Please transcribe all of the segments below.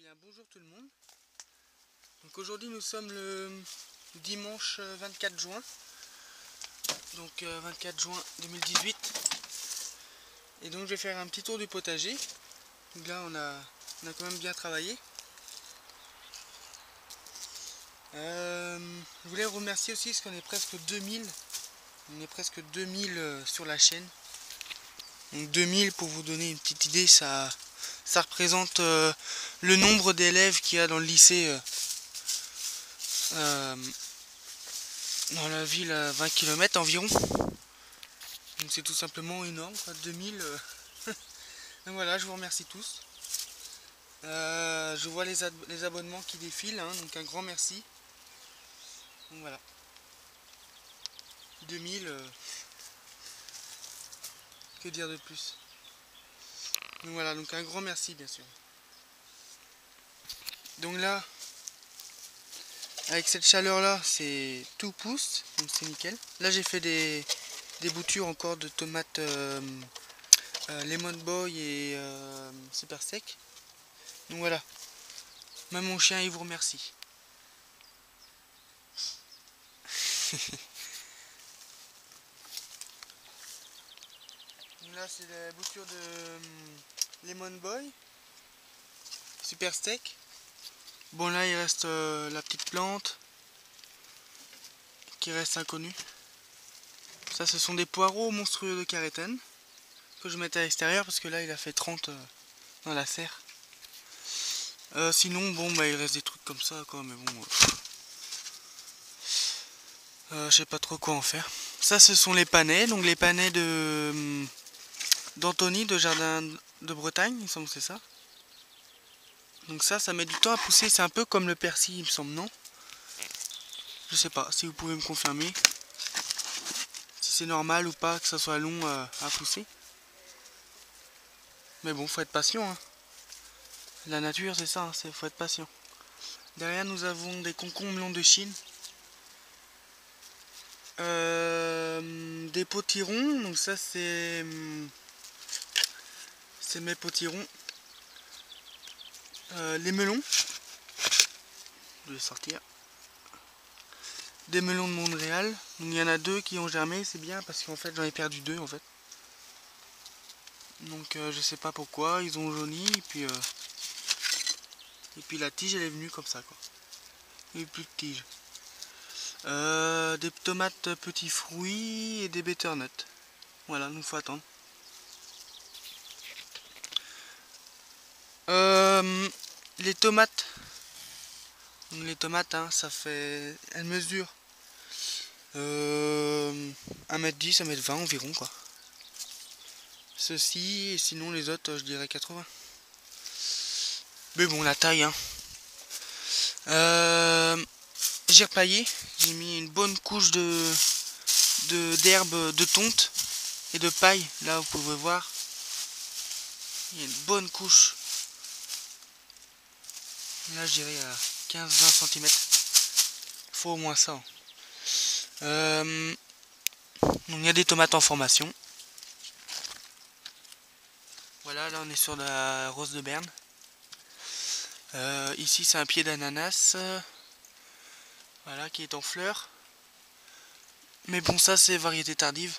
Bien, bonjour tout le monde. Donc aujourd'hui nous sommes le dimanche 24 juin. Donc 24 juin 2018. Et donc je vais faire un petit tour du potager. Donc là on a quand même bien travaillé. Je voulais remercier aussi parce qu'on est presque 2000. On est presque 2000 sur la chaîne. Donc 2000, pour vous donner une petite idée, ça représente le nombre d'élèves qu'il y a dans le lycée dans la ville à 20 km environ. Donc c'est tout simplement énorme, quoi, 2000. Donc voilà, je vous remercie tous. Je vois les abonnements qui défilent, hein, donc un grand merci. Donc voilà. 2000, que dire de plus. Donc voilà, donc un grand merci bien sûr. Donc là, avec cette chaleur là, c'est tout pousse, donc c'est nickel. Là j'ai fait des boutures encore de tomates Lemon Boy et Super Sec. Donc voilà, même mon chien il vous remercie. Donc là c'est la bouture de Lemon Boy, Super Steak. Bon là il reste la petite plante qui reste inconnue. Ça ce sont des poireaux monstrueux de Careten que je mettais à l'extérieur parce que là il a fait 30 dans la serre. Sinon bon bah il reste des trucs comme ça quoi, mais bon je sais pas trop quoi en faire. Ça ce sont les panais, donc les panais d'Anthony de Jardin de Bretagne, il me semble que c'est ça. Donc ça met du temps à pousser, c'est un peu comme le persil il me semble, non? Je sais pas, si vous pouvez me confirmer si c'est normal ou pas que ça soit long à pousser. Mais bon, faut être patient, hein. La nature c'est ça, hein, faut être patient. Derrière nous avons des concombres longs de Chine. Des potirons, donc ça c'est mes potirons. Les melons, je vais sortir. Des melons de Montréal, donc il y en a deux qui ont germé, c'est bien parce qu'en fait j'en ai perdu deux en fait. Donc je sais pas pourquoi, ils ont jauni et puis la tige elle est venue comme ça quoi. Il n'y a plus de tige. Des tomates petits fruits et des butternuts. Voilà, donc faut attendre. Les tomates. Donc les tomates, hein, ça fait. Elles mesurent 1m10, 1m20 environ quoi. Ceci, et sinon les autres je dirais 80. Mais bon, la taille, hein. J'ai repaillé, j'ai mis une bonne couche d'herbe de tonte et de paille. Là vous pouvez voir, il y a une bonne couche. Là je dirais à 15-20 cm. Faut au moins ça. Donc il y a des tomates en formation. Voilà, là on est sur la rose de Berne. Ici c'est un pied d'ananas. Voilà, qui est en fleurs. Mais bon, ça c'est variété tardive.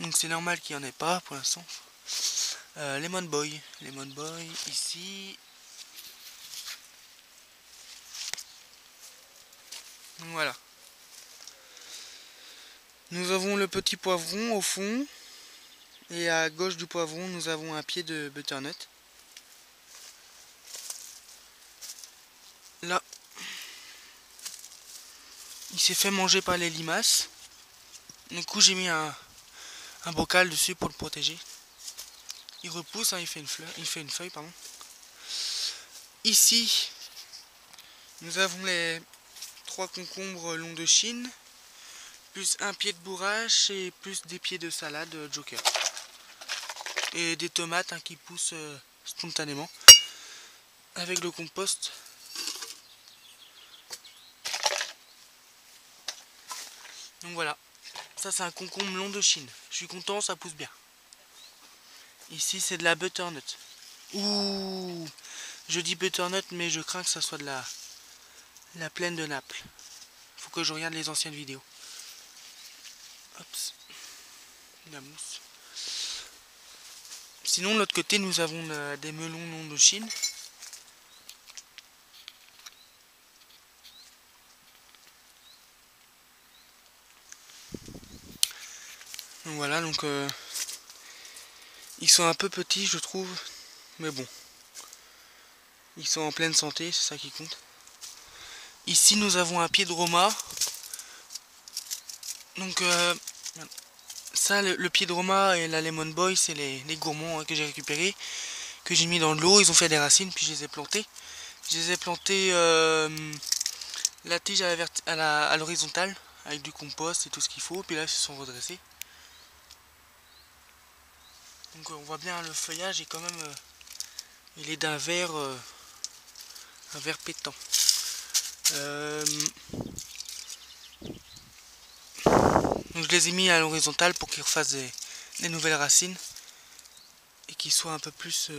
Donc c'est normal qu'il n'y en ait pas pour l'instant. Lemon Boy ici. Donc voilà. Nous avons le petit poivron au fond. Et à gauche du poivron, nous avons un pied de butternut. Là, il s'est fait manger par les limaces. Du coup, j'ai mis un bocal dessus pour le protéger. Il repousse, hein, il fait une feuille, pardon. Ici, nous avons les 3 concombres longs de Chine, plus un pied de bourrache et plus des pieds de salade Joker. Et des tomates, hein, qui poussent spontanément avec le compost. Donc voilà, ça c'est un concombre long de Chine. Je suis content, ça pousse bien. Ici c'est de la butternut. Ouh, Je dis butternut, mais je crains que ça soit de la plaine de Naples. Faut que je regarde les anciennes vidéos. Hop, la mousse. Sinon, de l'autre côté, nous avons des melons non de Chine. Donc voilà, donc ils sont un peu petits, je trouve, mais bon, ils sont en pleine santé, c'est ça qui compte. Ici, nous avons un pied de Roma. Donc ça, le pied de Roma et la Lemon Boy, c'est les gourmands que j'ai récupérés, que j'ai mis dans de l'eau. Ils ont fait des racines, puis je les ai plantés. Je les ai plantés la tige à l'horizontale, avec du compost et tout ce qu'il faut. Puis là, ils se sont redressés. Donc on voit bien le feuillage est quand même, il est d'un vert pétant. Donc je les ai mis à l'horizontale pour qu'ils refassent des nouvelles racines et qu'ils soient un peu plus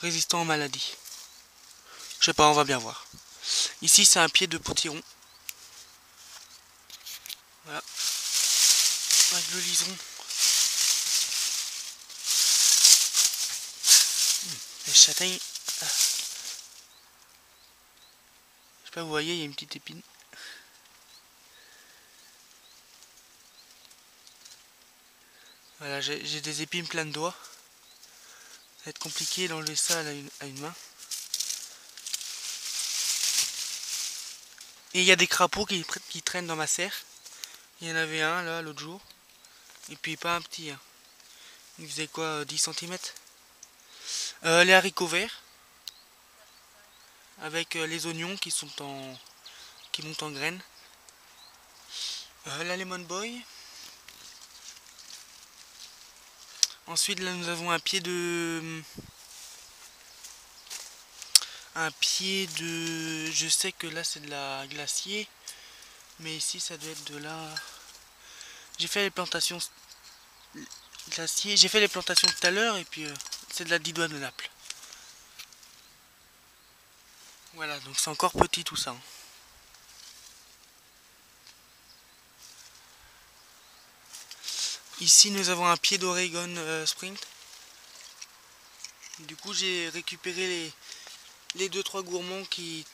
résistants aux maladies. Je sais pas, on va bien voir. Ici c'est un pied de potiron. Voilà. Avec le liseron. Les châtaignes. Ah. Je sais pas, vous voyez, il y a une petite épine. Voilà, j'ai des épines plein de doigts. Ça va être compliqué d'enlever ça à une main. Et il y a des crapauds qui traînent dans ma serre. Il y en avait un là l'autre jour. Et puis pas un petit. Hein. Il faisait quoi, 10 cm. Les haricots verts. Avec les oignons qui montent en graines. La Lemon Boy. Ensuite là nous avons un pied de... Je sais que là c'est de la glacier. Mais ici ça doit être de la... J'ai fait les plantations glacier. J'ai fait les plantations tout à l'heure et puis c'est de la didoine de Naples. Voilà, donc c'est encore petit tout ça. Hein. Ici nous avons un pied d'Oregon Sprint. Du coup j'ai récupéré les 2-3 gourmands qui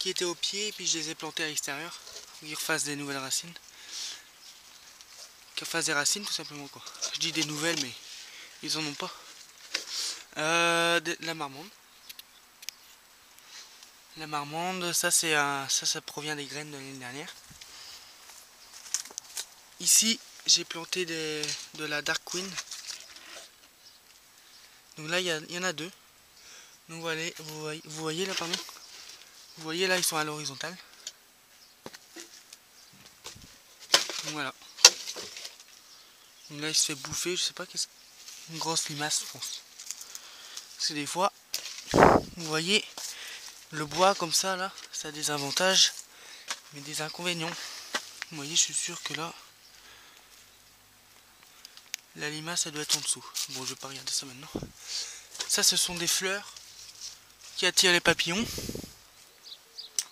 étaient au pied et puis je les ai plantés à l'extérieur. Ils refassent des nouvelles racines. Qu'ils refassent des racines tout simplement quoi. Je dis des nouvelles mais ils en ont pas. De la marmande. La marmande, ça provient des graines de l'année dernière. Ici j'ai planté de la Dark Queen. Donc là il y en a deux. Donc vous voyez là, pardon. Vous voyez là, ils sont à l'horizontale. Donc voilà. Donc là il se fait bouffer, je sais pas qu'est-ce. Une grosse limace je pense. Parce que des fois, vous voyez, le bois comme ça là, ça a des avantages, mais des inconvénients. Vous voyez, je suis sûr que là, la limace elle doit être en dessous. Bon, je vais pas regarder ça maintenant. Ça, ce sont des fleurs qui attirent les papillons.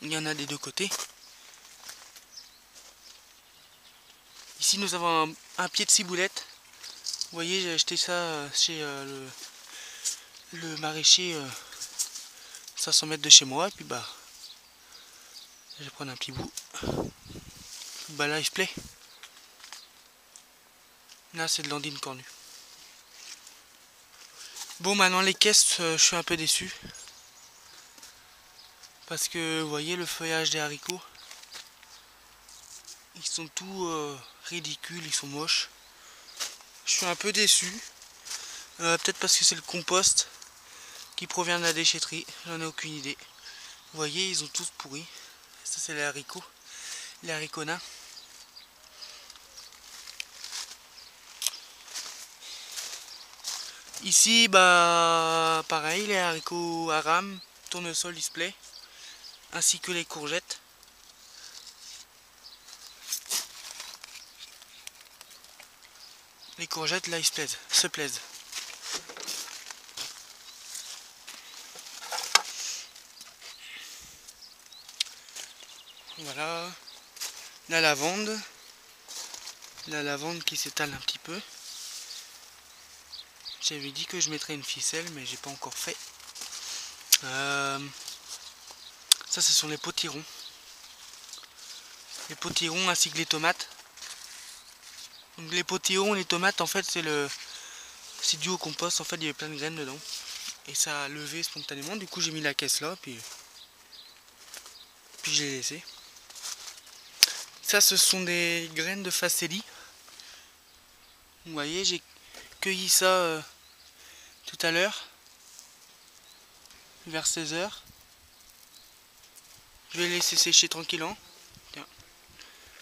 Il y en a des deux côtés. Ici nous avons un pied de ciboulette. Vous voyez, j'ai acheté ça chez le maraîcher 500 mètres de chez moi. Et puis bah, je vais prendre un petit bout. Bah là il se plaît. Là c'est de l'andine cornue. Bon, maintenant les caisses, je suis un peu déçu. Parce que vous voyez le feuillage des haricots. Ils sont tout ridicules, ils sont moches. Je suis un peu déçu. Peut-être parce que c'est le compost qui provient de la déchetterie. J'en ai aucune idée. Vous voyez, ils ont tous pourri. Ça c'est les haricots. Les haricots nains. Ici, bah pareil, les haricots aram, tournesol display, ainsi que les courgettes. Les courgettes là ils se plaisent. Voilà. La lavande. La lavande qui s'étale un petit peu. J'avais dit que je mettrais une ficelle, mais j'ai pas encore fait. Ça, ce sont les potirons. Les potirons ainsi que les tomates. Donc les potirons, les tomates, en fait, c'est dû au compost. En fait, il y avait plein de graines dedans. Et ça a levé spontanément. Du coup, j'ai mis la caisse là, puis je l'ai laissé. Ça, ce sont des graines de facélie. Vous voyez, j'ai cueilli ça tout à l'heure, vers 16 h. Je vais laisser sécher tranquillement. Tiens,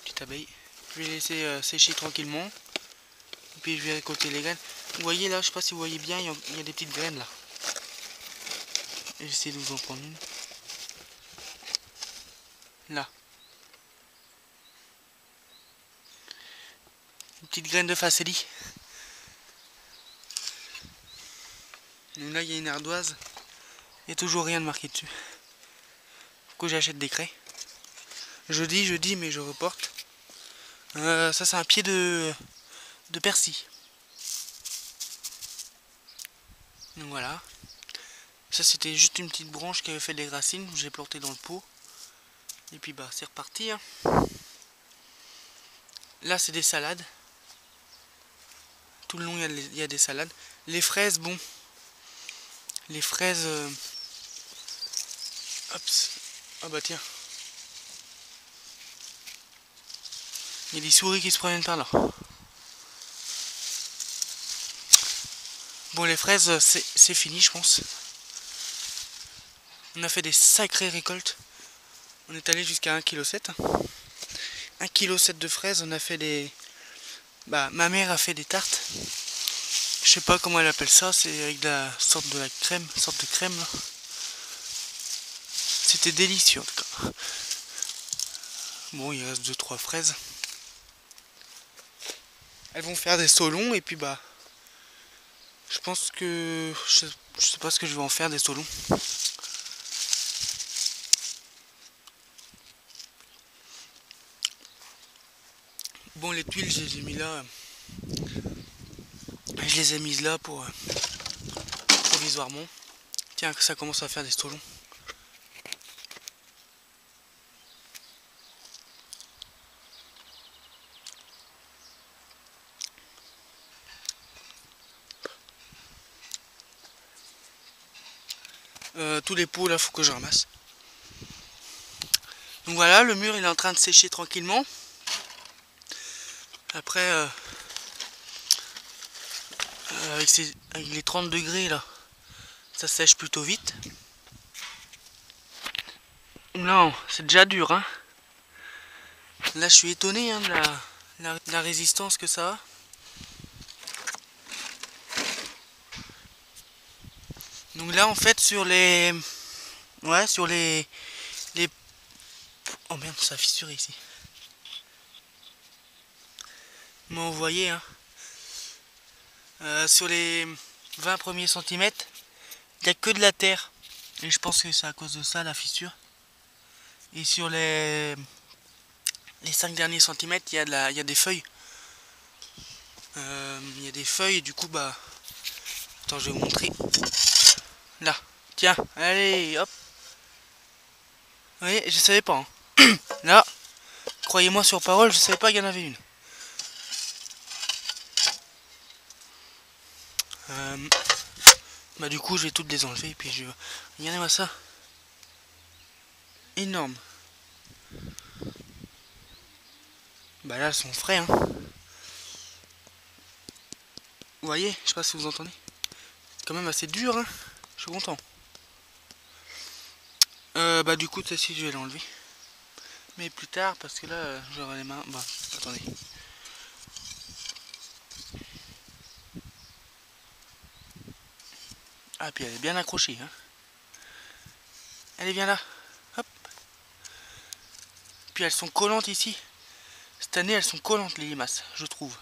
petite abeille. Je vais laisser sécher tranquillement. Et puis je vais récolter les graines. Vous voyez là, je sais pas si vous voyez bien, il y a des petites graines là. J'essaie de vous en prendre une. Là. Une petite graine de facélie. Donc là, il y a une ardoise. Il n'y a toujours rien de marqué dessus. Du coup, j'achète des craies. Je dis, mais je reporte. Ça, c'est un pied de persil. Donc voilà. Ça, c'était juste une petite branche qui avait fait des racines. J'ai planté dans le pot. Et puis, bah, c'est reparti. Hein. Là, c'est des salades. Tout le long, il y a des salades. Les fraises, bon. Les fraises... Hop. Ah bah tiens. Il y a des souris qui se promènent par là. Bon, les fraises, c'est fini, je pense. On a fait des sacrées récoltes. On est allé jusqu'à 1,7 kg. 1,7 kg de fraises. On a fait des... Bah, ma mère a fait des tartes. Je sais pas comment elle appelle ça. C'est avec la sorte de crème. Là. C'était délicieux en tout cas. Bon, il reste 2-3 fraises. Elles vont faire des saulons et puis bah... Je pense que... Je sais pas ce que je vais en faire des saulons. Bon, les tuiles, je les ai mis là. Je les ai mises là pour provisoirement. Tiens, que ça commence à faire des saulons. Tous les pots là, faut que je ramasse. Donc voilà, le mur il est en train de sécher tranquillement. Après, avec les 30 degrés là, ça sèche plutôt vite. Non, c'est déjà dur, hein. Là, je suis étonné hein, de la résistance que ça a. Donc là, en fait, sur les... Ouais, sur les... Oh merde, ça a fissuré ici. Mais vous voyez, hein. Sur les 20 premiers centimètres, il n'y a que de la terre. Et je pense que c'est à cause de ça, la fissure. Et sur les 5 derniers centimètres, il y a des feuilles. Il y a des feuilles et du coup, bah... Attends, je vais vous montrer. Là, tiens, allez, hop. Vous voyez, je savais pas. Hein. Là, croyez-moi sur parole, je savais pas qu'il y en avait une. Bah du coup, je vais toutes les enlever et puis je... Regardez-moi ça. Énorme. Bah là, elles sont frais, hein. Vous voyez, je sais pas si vous entendez. C'est quand même assez dur, hein. Je suis content. Bah du coup, celle-ci, je vais l'enlever. Mais plus tard, parce que là, j'aurai les mains... Bah, attendez. Ah, puis elle est bien accrochée, hein. Elle est bien là. Hop. Puis elles sont collantes ici. Cette année, elles sont collantes, les limaces, je trouve.